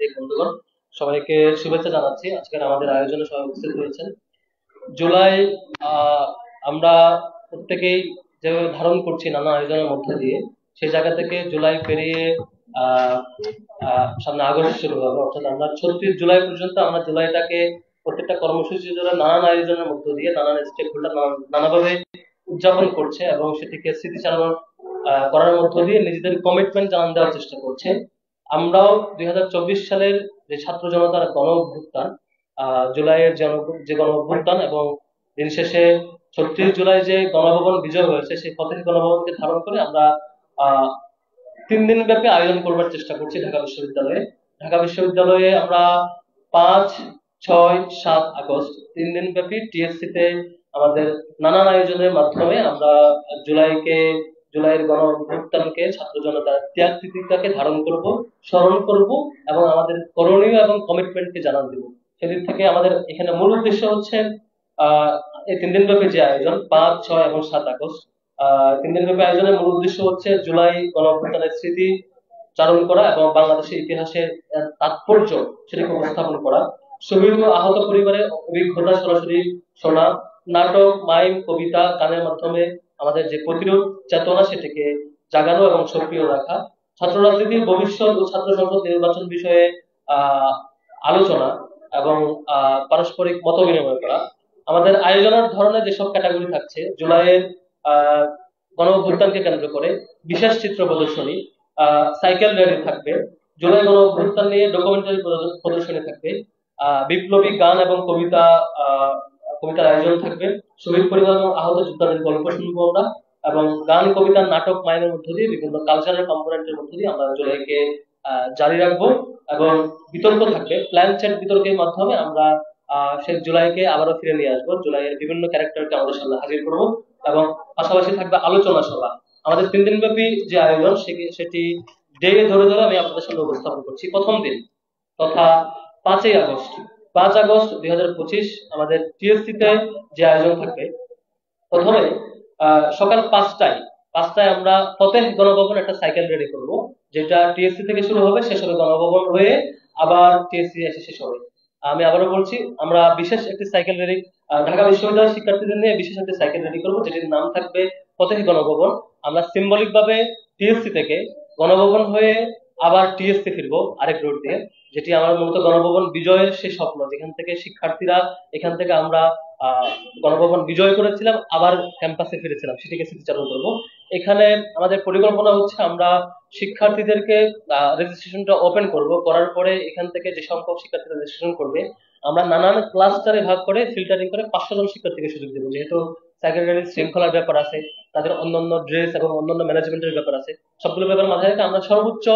সাংবাদিক বন্ধুগণ, সবাইকে শুভেচ্ছা জানাচ্ছি। আজকের আমাদের আয়োজনে সবাই উপস্থিত হয়েছেন। জুলাই আমরা প্রত্যেকেই যেভাবে ধারণ করছি নানা আয়োজনের মধ্যে দিয়ে, সেই জায়গা থেকে জুলাই পেরিয়ে আহ সামনে আগস্ট শুরু হবে, অর্থাৎ আমরা 36 জুলাই পর্যন্ত আমরা জুলাইটাকে প্রত্যেকটা কর্মসূচি জুড়ে নানান আয়োজনের মধ্য দিয়ে নানান স্টেক হোল্ডার নানাভাবে উদযাপন করছে এবং সেটিকে স্মৃতিচারণ করার মধ্য দিয়ে নিজেদের কমিটমেন্ট জানান দেওয়ার চেষ্টা করছে। আমরাও 2024 সালের যে ছাত্র জনতার গণ অভ্যুত্থান, জুলাইয়ের যে গণ অভ্যুত্থান এবং দিন শেষে 36 জুলাই যে গণভবন বিজয় হয়েছে, সেই প্রত্যেক গণভবনকে ধারণ করে আমরা আহ 3 দিন ব্যাপী আয়োজন করবার চেষ্টা করছি ঢাকা বিশ্ববিদ্যালয়ে। ঢাকা বিশ্ববিদ্যালয়ে আমরা 5, 6, 7 আগস্ট 3 দিন ব্যাপী টিএসসি তে আমাদের নানান আয়োজনের মাধ্যমে আমরা জুলাইয়ের গণ অভ্যুত্থানকে, ছাত্র জনতার ত্যাগ তিতিক্ষাকে ধারণ করব, স্মরণ করব এবং আমাদের করণীয় এবং কমিটমেন্টকে জানান দেব। সেদিক থেকে আমাদের এখানে মূল উদ্দেশ্য হচ্ছে আহ এই 3 দিন ব্যাপী যে আয়োজন 5, 6 এবং 7 আগস্ট, 3 দিন ব্যাপী আয়োজনের মূল উদ্দেশ্য হচ্ছে জুলাই গণ অভ্যুত্থানের স্মৃতি চারণ করা এবং বাংলাদেশের ইতিহাসের তাৎপর্য সেটাকে উপস্থাপন করা, শহীদ ও আহত পরিবারের অভিজ্ঞতা সরাসরি শোনা, নাটক, মাইম, কবিতা, গানের মাধ্যমে আমাদের যে প্রতিরোধ চেতনা সেটাকে জাগানো এবং সক্রিয় রাখা, ছাত্র রাজনীতির ভবিষ্যৎ ও ছাত্র সংসদ নির্বাচন বিষয়ে আহ আলোচনা এবং পারস্পরিক মত বিনিময় করা। আমাদের আয়োজনের ধরনের যেসব ক্যাটাগরি থাকছে, জুলাইয়ের আহ গণ অভ্যুত্থানকে কেন্দ্র করে বিশেষ চিত্র প্রদর্শনী, সাইকেল র্যালি থাকবে, জুলাই গণ অভ্যুত্থান নিয়ে ডকুমেন্টারি প্রদর্শনী থাকবে, বিপ্লবী গান এবং কবিতার আয়োজন থাকবে, শহীদ পরিবার এবং আহত যোদ্ধাদের গল্প শুনবো আমরা, এবং গান, কবিতা, নাটক, মাইনের মধ্য দিয়ে বিভিন্ন কালচারাল কম্পোনেন্টের মধ্য দিয়ে আমরা জুলাইকে জারি রাখবো। এবং বিতর্ক থাকবে, প্ল্যান চ্যাট বিতর্কের মাধ্যমে আমরা সেই জুলাইকে আবারও ফিরে নিয়ে আসবো, জুলাইয়ের বিভিন্ন ক্যারেক্টারকে আমাদের সামনে হাজির করবো। এবং পাশাপাশি থাকবে আলোচনা সভা। আমাদের 3 দিন ব্যাপী যে আয়োজন সেটি ডে ধরে ধরে আমি আপনাদের সামনে উপস্থাপন করছি। প্রথম দিন তথা 5 আগস্ট, 5 আগস্ট 2025 আমাদের টিএসসি তে যে আয়োজন থাকবে, প্রথমে সকাল 5টায় আমরা ফতেহ গণভবন একটা সাইকেল রেডি করব, যেটা টিএসসি থেকে শুরু হবে, শেষ হবে গণভবন হয়ে, আবার টিএসসি এসে শেষ হবে। আমি আবারও বলছি, আমরা বিশেষ একটি সাইকেল রেডি, ঢাকা বিশ্ববিদ্যালয়ের শিক্ষার্থীদের নিয়ে বিশেষ একটি সাইকেল রেডি করবো, যেটির নাম থাকবে ফতেহ গণভবন। আমরা সিম্বলিক ভাবে টিএসসি থেকে গণভবন হয়ে আবার টিএসসি ফিরবো আরেক রুট দিয়ে, যেটি আমার মূলত গণভবন বিজয়ের সেই স্বপ্ন, যেখান থেকে শিক্ষার্থীরা, এখান থেকে আমরা গণভবন বিজয় করেছিলাম, আবার ক্যাম্পাসে ফিরেছিলাম, সেটিকে স্মৃতিচারণ করবো। এখানে আমাদের পরিকল্পনা হচ্ছে আমরা শিক্ষার্থীদেরকে রেজিস্ট্রেশনটা ওপেন করব, করার পরে এখান থেকে যে সংখ্যক শিক্ষার্থীরা রেজিস্ট্রেশন করবে আমরা নানান ক্লাস্টারে ভাগ করে ফিল্টারিং করে 500 জন শিক্ষার্থীকে সুযোগ দেবো। যেহেতু সেক্রেটারি শৃঙ্খলার ব্যাপার আছে, তাদের অন্যান্য ড্রেস এবং অন্যান্য ম্যানেজমেন্টের ব্যাপার আছে, সবগুলো ব্যাপার মাথায় রেখে আমরা সর্বোচ্চ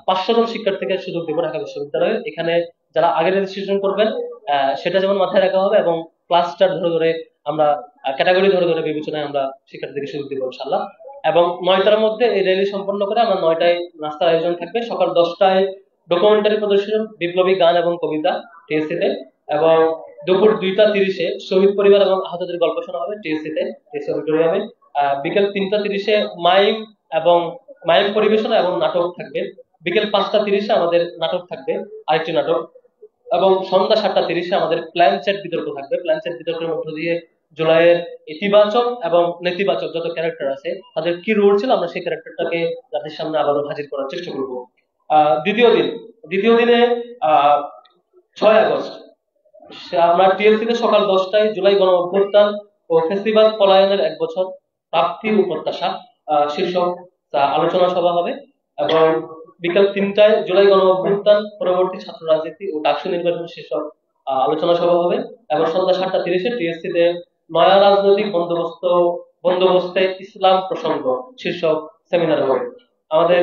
500 জন শিক্ষার্থীকে সুযোগ দেবো ঢাকা বিশ্ববিদ্যালয়ে। এখানে যারা আগে রেজিস্ট্রেশন করবেন সেটা যেমন মাথায় রাখা হবে, এবং ক্লাস্টার ধরে ধরে আমরা ক্যাটাগরি ধরে ধরে বিবেচনায় আমরা শিক্ষার্থীদেরকে সুযোগ দেবো ইনশাল্লাহ। এবং 9টার মধ্যে এই র্যালি সম্পন্ন করে আমরা 9টায় নাস্তার আয়োজন থাকবে, সকাল 10টায় ডকুমেন্টারি প্রদর্শন, বিপ্লবী গান এবং কবিতা টিএসসি তে, এবং দুপুর 2টা 30-এ শহীদ পরিবার এবং আহতদের গল্প শোনা হবে টিএসসি তে, টিএসসি অডিটোরিয়ামে। বিকেল 3টা 30-এ মাইম পরিবেশনা এবং নাটক থাকবে। বিকেল 5টা 30-এ আমাদের নাটক থাকবে, আরেকটি নাটক। এবং সন্ধ্যা 7টা 30-এ আমাদের প্ল্যান চ্যাট বিতর্ক থাকবে। প্ল্যান চ্যাট বিতর্কের মধ্য দিয়ে জুলাইয়ের ইতিবাচক এবং নেতিবাচক যত ক্যারেক্টার আছে তাদের কি রোল ছিল, আমরা সেই ক্যারেক্টারটাকে তাদের সামনে আবারও হাজির করার চেষ্টা করব। দ্বিতীয় দিনে 6 আগস্ট আমরা টিএলসি তে সকাল 10টায় জুলাই গণ অভ্যুত্থান ও ফেস্টিভাল পলায়নের 1 বছর, প্রাপ্তি ও প্রত্যাশা শীর্ষক আলোচনা সভা হবে। এবং বিকাল 3টায় জুলাই গণ অভ্যুত্থান পরবর্তী ছাত্র রাজনীতি ও ডাকসু নির্বাচন শীর্ষক আলোচনা সভা হবে। এবং সন্ধ্যা 7টা 30-এ টিএসসি তে নয়া রাজনৈতিক বন্দোবস্তে ইসলাম প্রসঙ্গ শীর্ষক সেমিনার হবে। আমাদের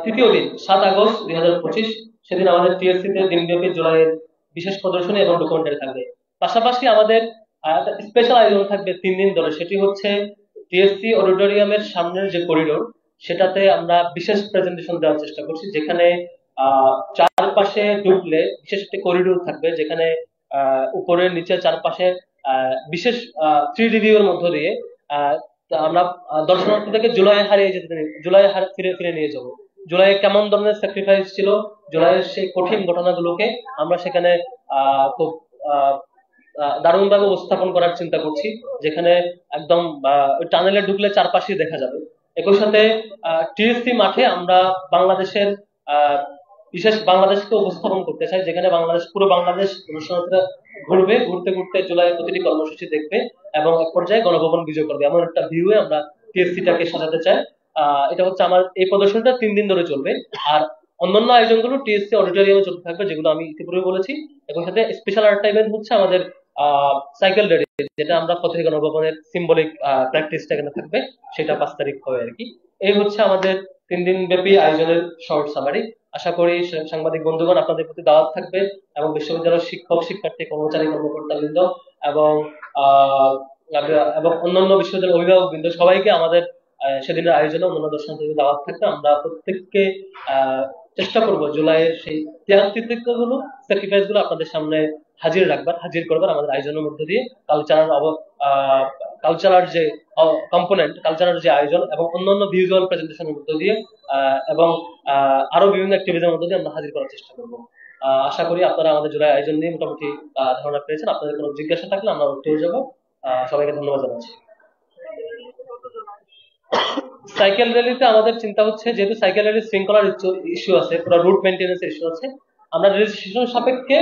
তৃতীয় দিন 7 আগস্ট 2025, সেদিন আমাদের টিএসসি তে দিনব্যাপী জুলাইয়ের বিশেষ প্রদর্শনী এবং ডকুমেন্টারি থাকবে। পাশাপাশি আমাদের স্পেশাল আয়োজন থাকবে 3 দিন ধরে, সেটি হচ্ছে টিএসসি অডিটোরিয়ামের সামনের যে করিডোর, সেটাতে আমরা বিশেষ প্রেজেন্টেশন দেওয়ার চেষ্টা করছি, যেখানে চারপাশে ঢুকলে বিশেষ একটি করিডোর থাকবে, যেখানে উপরে নিচে চারপাশে বিশেষ 3D ভিউর মধ্য দিয়ে আমরা দর্শনার্থীদেরকে জুলাই ফিরে নিয়ে যাব। জুলাই কেমন ধরনের স্যাক্রিফাইস ছিল, জুলাইয়ের সেই কঠিন ঘটনাগুলোকে আমরা সেখানে খুব দারুণভাবে উপস্থাপন করার চিন্তা করছি, যেখানে একদম টানেলে ঢুকলে চারপাশে দেখা যাবে। একই সাথে টিএসসি মাঠে আমরা বাংলাদেশের বিশেষ বাংলাদেশকে উপস্থাপন করতে চাই, যেখানে বাংলাদেশ পুরো বাংলাদেশ অনুষ্ঠানটা ঘুরবে, ঘুরতে ঘুরতে জুলাই প্রতিটি কর্মসূচি দেখবে এবং এক পর্যায়ে গণভবন বিজয় করবে, এমন একটা ভিউয়ে আমরা টিএসসিটাকে সাজাতে চাই। এটা হচ্ছে আমার এই প্রদর্শনটা 3 দিন ধরে চলবে। আর অন্যান্য আয়োজনগুলো টিএসসি অডিটোরিয়ামে চলতে থাকবে, যেগুলো আমি ইতিপূর্বে বলেছি। এবং সাথে স্পেশাল আর্ট ইভেন্ট হচ্ছে আমাদের সাইকেল রেডি, যেটা আমরা ফতেহ গণভবনের সিম্বলিক প্র্যাকটিসটা এখানে থাকবে, সেটা 5 তারিখ হবে আর কি। এই হচ্ছে আমাদের 3 দিন ব্যাপী আয়োজনের শর্ট সামারি। আশা করি সাংবাদিক বন্ধুগণ আপনাদের প্রতি দাওয়াত থাকবে, এবং বিশ্ববিদ্যালয়ের শিক্ষক শিক্ষার্থী কর্মচারী কর্মকর্তা বৃন্দ এবং আহ এবং অন্যান্য বিশ্ববিদ্যালয়ের অভিভাবক বৃন্দ সবাইকে আমাদের সেদিনের আয়োজনে অন্যান্য দর্শন থেকে দাওয়াত থাকবে। আমরা প্রত্যেককে চেষ্টা করব জুলাইয়ের সেই ত্যাগ গুলো, স্যাক্রিফাইস গুলো আপনাদের সামনে হাজির করবার আমাদের আয়োজনের মধ্যে দিয়ে। কালচারাল যে কম্পোনেন্ট, কালচারাল যে আয়োজন এবং অন্যান্য ভিজুয়াল প্রেজেন্টেশনের মধ্যে দিয়ে এবং আরো বিভিন্ন অ্যাক্টিভিটির মধ্যে দিয়ে আমরা হাজির করার চেষ্টা করব। আশা করি আপনারা আমাদের জুলাই আয়োজন নিয়ে মোটামুটি ধারণা পেয়েছেন। আপনাদের কোনো জিজ্ঞাসা থাকলে আমরা উত্তর যাবো। সবাইকে ধন্যবাদ জানাচ্ছি। সাইকেল র্যালিতে আমাদের চিন্তা হচ্ছে, যেহেতু সাইকেল র্যালির শৃঙ্খলার ইস্যু আছে, পুরো রুট মেনটেন্যান্স ইস্যু আছে, আমরা রেজিস্ট্রেশন সাপেক্ষে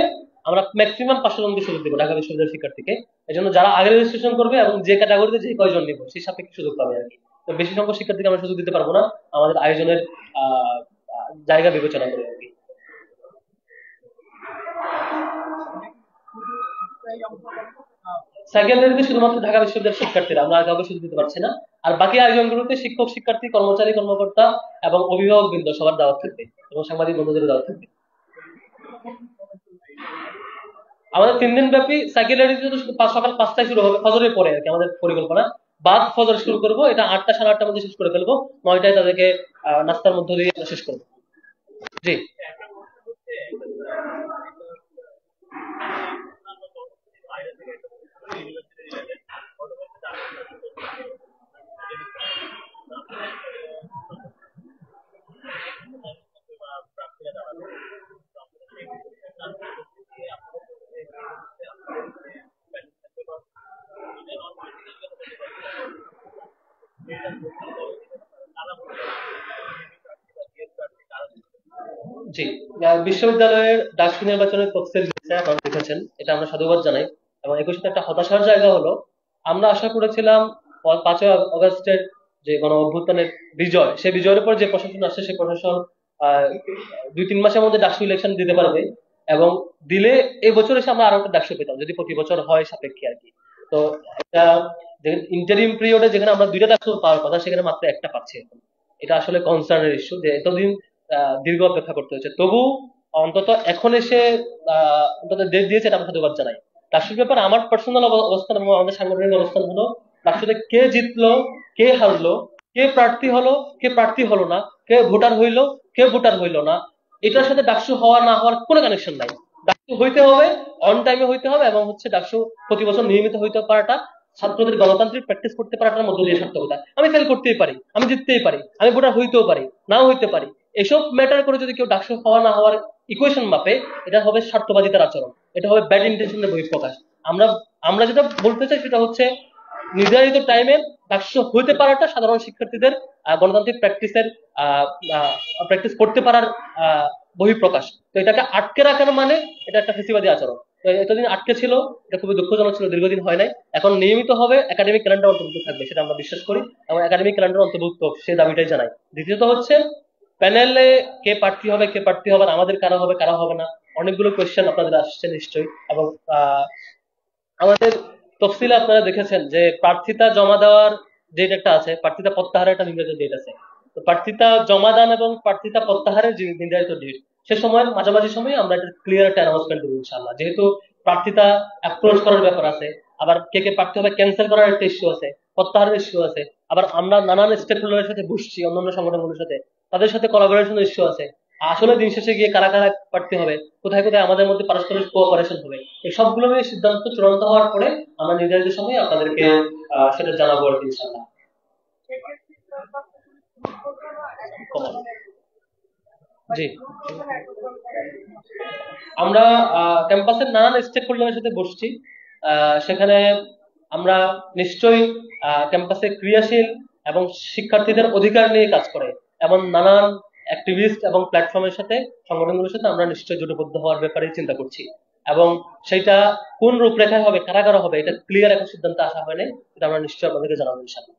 আমরা ম্যাক্সিমাম 500 জনকে সুযোগ দেবো ঢাকা বিশ্ববিদ্যালয়ের শিক্ষার্থীকে। এই জন্য যারা আগে রেজিস্ট্রেশন করবে এবং যে ক্যাটাগরিতে যে কয়জন নিব সেই সাপেক্ষে সুযোগ পাবে আর কি। তো বেশি সংখ্যক শিক্ষার্থীকে আমরা সুযোগ দিতে পারবো না, আমাদের আয়োজনের জায়গা বিবেচনা করে আর কি। সাইকেল র্যালিতে শুধুমাত্র ঢাকা বিশ্ববিদ্যালয়ের শিক্ষার্থীরা, আমরা কাউকে সুযোগ দিতে পারছি না। আর বাকি আয়োজনগুলোতে শিক্ষক শিক্ষার্থী কর্মচারী কর্মকর্তা এবং অভিভাবক বৃন্দ সবার দাওয়াত থাকবে, এবং সাংবাদিক বন্ধুদের দাওয়াত থাকবে। আমাদের 3 দিন ব্যাপী সাইকেল র্যালি সকাল 5টায় শুরু হবে, ফজরের পরে আর কি আমাদের পরিকল্পনা। বাদ ফজর শুরু করবো, এটা 8টা সাড়ে 8টার মধ্যে শেষ করে ফেলবো, 9টায় তাদেরকে নাস্তার মধ্যে দিয়ে শেষ করবো। জি, জি। বিশ্ববিদ্যালয়ের ডাকসু নির্বাচনের তফসিল আপনারা দেখেছেন, এটা আমরা সাধুবাদ জানাই। এবং একই সাথে একটা হতাশার জায়গা হলো, আমরা আশা করেছিলাম 5ই আগস্টের যে গণ অভ্যুত্থানের বিজয়, সেই বিজয়ের পর যে প্রশাসন আসছে সেই প্রশাসন 2-3 মাসের মধ্যে ডাকসু ইলেকশন দিতে পারবে, এবং দিলে এই বছর এসে আমরা আরো একটা ডাকসু পেতাম, যদি প্রতি বছর হয় সাপেক্ষে আর কি। তো এটা ইন্টারিম পিরিয়ডে যেখানে আমরা 2টা ডাকসু পাওয়ার কথা, সেখানে মাত্র একটা পাচ্ছি এখন। এটা আসলে কনসার্নের ইস্যু, যে এতদিন দীর্ঘ অপেক্ষা করতে হচ্ছে। তবু অন্তত এখন এসে অন্তত ডেট দিয়েছে, এটা আমরা সাধুবাদ জানাই। ডাকসুর ব্যাপারে আমার পার্সোনাল অবস্থান এবং আমাদের সাংগঠনিক অবস্থান হলো, ডাকসুতে কে জিতলো, কে হারলো, কে প্রার্থী হলো, কে প্রার্থী হলো না, কে ভোটার হইলো, কে ভোটার হইলো না, এটার সাথে ডাকসু হওয়া না হওয়ার কোনো কানেকশন নাই। ডাকসু হইতে হবে, অন টাইমে হইতে হবে, এবং হচ্ছে ডাকসু প্রতি বছর নিয়মিত হইতে পারাটা, ছাত্রদের গণতান্ত্রিক প্র্যাকটিস করতে পারাটার মধ্যে দিয়ে সার্থকতা। আমি ফেল করতেই পারি, আমি জিততেই পারি, আমি ভোটার হইতেও পারি, নাও হইতে পারি। এসব ম্যাটার করে যদি কেউ ডাকসু হওয়া না হওয়ার ইকুয়েশন মাপে, এটা হবে স্বার্থবাদিতার আচরণ, এটা হবে ব্যাড ইন্টেনশনের বহিঃপ্রকাশ। আমরা আমরা যেটা বলতে চাই সেটা হচ্ছে, নির্ধারিত টাইমে ডাকসু হইতে পারাটা সাধারণ শিক্ষার্থীদের গণতান্ত্রিক প্র্যাকটিস করতে পারার বহিঃপ্রকাশ। তো এটাকে আটকে রাখার মানে এটা একটা ফেসিবাদী আচরণ। তো এতদিন আটকে ছিল, এটা খুবই দুঃখজনক ছিল, দীর্ঘদিন হয় নাই। এখন নিয়মিত হবে, একাডেমিক ক্যালেন্ডার অন্তর্ভুক্ত থাকবে, সেটা আমরা বিশ্বাস করি, এবং একাডেমিক ক্যালেন্ডার অন্তর্ভুক্ত সে দাবিটাই জানাই। দ্বিতীয়ত হচ্ছে, প্যানেলে কে প্রার্থী হবে, কে প্রার্থী হবে, আমাদের কারা হবে কারা হবে না, অনেকগুলো কোয়েশ্চেন আপনাদের আসছে নিশ্চয়ই। এবং আমাদের তফসিলে আপনারা দেখেছেন যে প্রার্থিতা জমা দেওয়ার ডেট একটা আছে, প্রার্থিতা প্রত্যাহারের একটা নির্ধারিত ডেট আছে। তো প্রার্থিতা জমা দান এবং প্রার্থিতা প্রত্যাহারের যে নির্ধারিত ডেট, সে সময়ের মাঝামাঝি সময়ে আমরা একটা ক্লিয়ার একটা অ্যানাউন্সমেন্ট দেবো ইনশাআল্লাহ। যেহেতু প্রার্থিতা অ্যাপ্রোচ করার ব্যাপার আছে, আবার কে কে প্রার্থী হবে ক্যান্সেল করার একটা ইস্যু আছে, প্রত্যাহারের ইস্যু আছে, আবার আমরা নানান স্টেক হোল্ডারের সাথে বসছি, অন্যান্য সংগঠনগুলোর সাথে, তাদের সাথে কোলাবোরেশনের ইস্যু আছে। আসলে দিন শেষে গিয়ে কারা কারা প্রার্থী হবে, কোথায় কোথায় আমাদের মধ্যে পারস্পরিক কোঅপারেশন হবে, এই সবগুলো নিয়ে সিদ্ধান্ত চূড়ান্ত হওয়ার পরে আমরা নির্ধারিত সময়ে আপনাদেরকে সেটা জানাবো আর কি ইনশাআল্লাহ। জি, আমরা ক্যাম্পাসের নানান স্টেক হোল্ডারের সাথে বসছি। সেখানে আমরা নিশ্চয়ই ক্যাম্পাসে ক্রিয়াশীল এবং শিক্ষার্থীদের অধিকার নিয়ে কাজ করে এমন নানান অ্যাক্টিভিস্ট এবং প্ল্যাটফর্মের সাথে, সংগঠনগুলোর সাথে আমরা নিশ্চয়ই জোটবদ্ধ হওয়ার ব্যাপারে চিন্তা করছি। এবং সেটা কোন রূপরেখায় হবে, কারা কারা হবে, এটা ক্লিয়ার এখন সিদ্ধান্ত আসা হয়নি। এটা আমরা নিশ্চয়ই আপনাদেরকে জানাবো ইনশাআল্লাহ।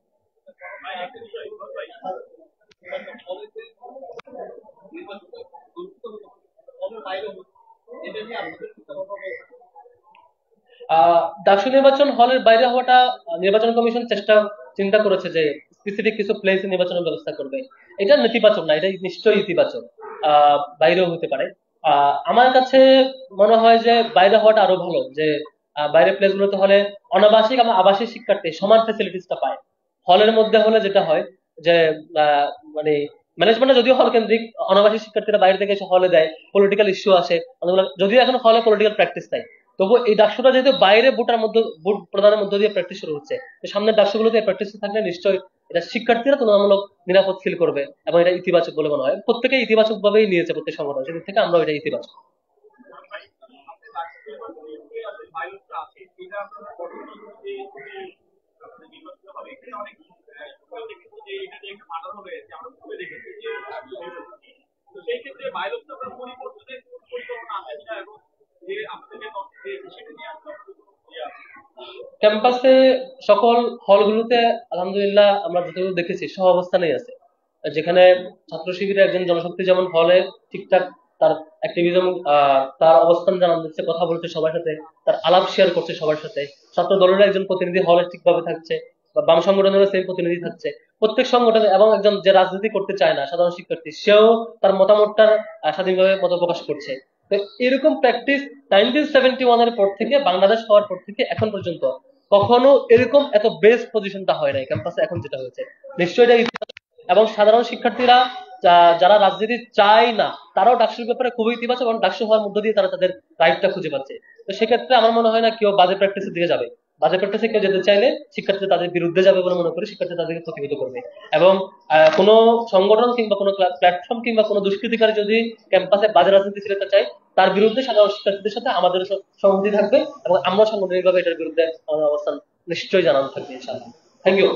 ডাকসু নির্বাচন হলের বাইরে হওয়াটা নির্বাচন কমিশন চিন্তা করেছে যে স্পেসিফিক কিছু প্লেসে নির্বাচনের ব্যবস্থা করবে। এটা নেতিবাচক না, এটা নিশ্চয়ই ইতিবাচক। বাইরেও হতে পারে। আমার কাছে মনে হয় যে বাইরে হওয়াটা আরো ভালো, যে বাইরের প্লেস গুলোতে হলে অনাবাসিক এবং আবাসিক শিক্ষার্থী সমান ফেসিলিটিসটা পায়। হলের মধ্যে হলে যেটা হয় যে মানে ম্যানেজমেন্টে যদিও হল কেন্দ্রিক, অনাবাসিক শিক্ষার্থীরা বাইরে থেকে এসে হলে দেয়, পলিটিক্যাল ইস্যু আসে অনেকগুলো, যদিও এখন হলে পলিটিক্যাল প্র্যাকটিস নাই, তবু এই ডাকসুটা যেহেতু বাইরে ভোটার মধ্যে ভোট প্রদানের মধ্য দিয়ে প্র্যাকটিস শুরু হচ্ছে, তো সামনের ডাকসুগুলোতে প্র্যাকটিস থাকলে নিশ্চয়ই এটা শিক্ষার্থীরা তুলনামূলক নিরাপদ ফিল করবে এবং এটা ইতিবাচক বলে মনে হয়। প্রত্যেকে ইতিবাচক ভাবেই নিয়েছে, প্রত্যেক সংগঠন, সেদিক থেকে আমরা এটা ইতিবাচক। ক্যাম্পাসে সকল হলগুলোতে আলহামদুলিল্লাহ আমরা যতটুকু দেখেছি সহ অবস্থানেই আছে। যেখানে ছাত্র শিবিরের একজন জনশক্তি যেমন হলে ঠিকঠাক তার অ্যাক্টিভিজম, তার অবস্থান জানান দিচ্ছে, কথা বলছে সবার সাথে, তার আলাপ শেয়ার করছে সবার সাথে। ছাত্র দলের একজন প্রতিনিধি হলে ঠিকভাবে থাকছে, বা বাম সংগঠনেরও সেই প্রতিনিধি থাকছে। প্রত্যেক সংগঠনে, এবং একজন যে রাজনীতি করতে চায় না সাধারণ শিক্ষার্থী, সেও তার মতামতটার স্বাধীনভাবে মত প্রকাশ করছে। তো এরকম প্র্যাকটিস 1971 এর পর থেকে, বাংলাদেশ হওয়ার পর থেকে এখন পর্যন্ত কখনো এরকম এত বেস্ট পজিশনটা হয় নাই ক্যাম্পাসে এখন যেটা হয়েছে। নিশ্চয়ই এটা এবং সাধারণ শিক্ষার্থীরা যারা রাজনীতি চায় না তারাও ডাকসুর ব্যাপারে খুবই ইতিবাচক, এবং ডাকসু হওয়ার মধ্য দিয়ে তারা তাদের রাইটটা খুঁজে পাচ্ছে। তো সেক্ষেত্রে আমার মনে হয় না কেউ বাজে প্র্যাকটিসের দিকে যাবে। বাজে প্র্যাকটিসে কেউ যেতে চাইলে শিক্ষার্থীরা তাদের বিরুদ্ধে যাবে বলে মনে করি, শিক্ষার্থীরা তাদেরকে প্রতিহত করবে। এবং কোনো সংগঠন কিংবা কোনো প্ল্যাটফর্ম কিংবা কোনো দুষ্কৃতিকারী যদি ক্যাম্পাসে বাজে রাজনীতি চালাতে চায়, তার বিরুদ্ধে সাধারণ শিক্ষার্থীদের সাথে আমাদের সংহতি থাকবে, এবং আমরা সাংগঠনিকভাবে এটার বিরুদ্ধে আমাদের অবস্থান নিশ্চয়ই জানানো থাকবে ইনশাআল্লাহ। Thank you.